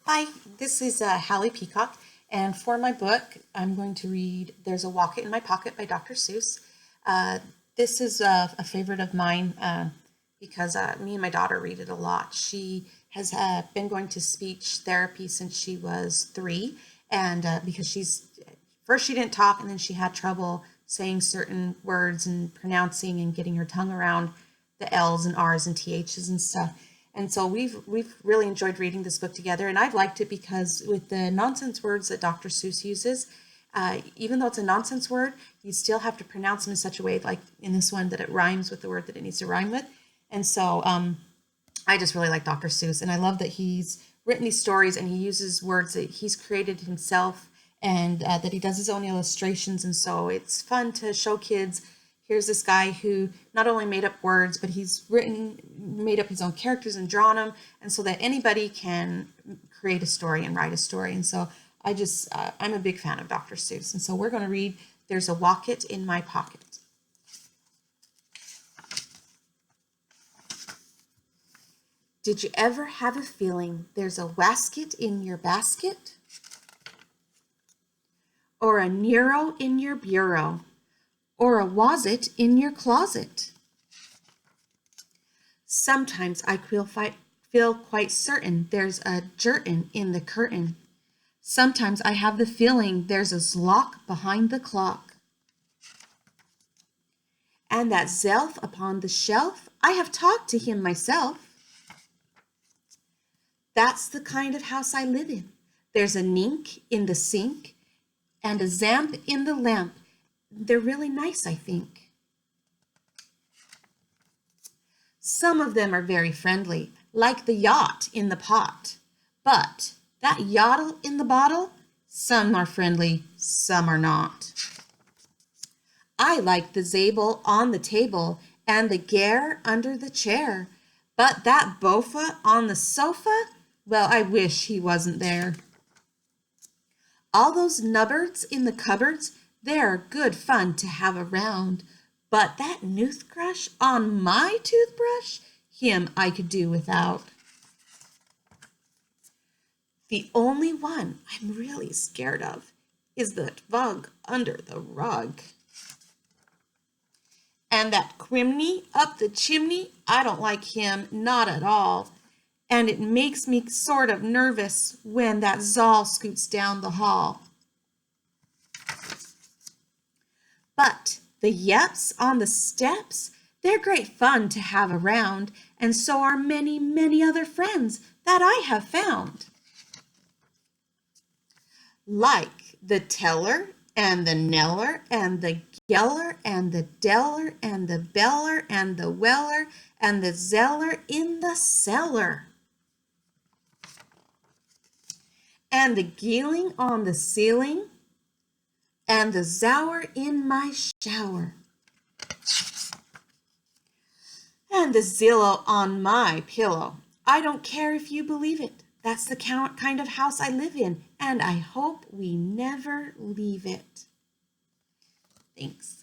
Hi, this is Hallie Peacock, and for my book, I'm going to read There's a Wocket in My Pocket by Dr. Seuss. This is a favorite of mine because me and my daughter read it a lot. She has been going to speech therapy since she was 3, and because first she didn't talk, and then she had trouble saying certain words and pronouncing and getting her tongue around the L's and R's and TH's and stuff. And so we've really enjoyed reading this book together, and I've liked it because with the nonsense words that Dr. Seuss uses, even though it's a nonsense word, you still have to pronounce them in such a way, like in this one, that it rhymes with the word that it needs to rhyme with. And so I just really like Dr. Seuss, and I love that he's written these stories and he uses words that he's created himself, and that he does his own illustrations. And so it's fun to show kids, here's this guy who not only made up words, but he's made up his own characters and drawn them, and so that anybody can create a story and write a story. And so I'm a big fan of Dr. Seuss. And so we're going to read There's a Wocket in My Pocket. Did you ever have a feeling there's a wasket in your basket? Or a Nero in your bureau? Or a was-it in your closet? Sometimes I feel quite certain there's a jerkin in the curtain. Sometimes I have the feeling there's a zlock behind the clock. And that zelf upon the shelf, I have talked to him myself. That's the kind of house I live in. There's a nink in the sink and a zamp in the lamp. They're really nice, I think. Some of them are very friendly, like the yacht in the pot. But that yottle in the bottle, some are friendly, some are not. I like the zabel on the table and the gare under the chair. But that bofa on the sofa, well, I wish he wasn't there. All those nubbards in the cupboards, they're good fun to have around, but that toothbrush on my toothbrush, him I could do without. The only one I'm really scared of is that bug under the rug. And that quimney up the chimney, I don't like him, not at all. And it makes me sort of nervous when that Zal scoots down the hall. But the yeps on the steps, they're great fun to have around, and so are many, many other friends that I have found. Like the teller and the neller and the geller and the deller and the beller and the weller and the zeller in the cellar. And the geeling on the ceiling and the zower in my shower. And the Zillow on my pillow. I don't care if you believe it. That's the kind of house I live in, and I hope we never leave it. Thanks.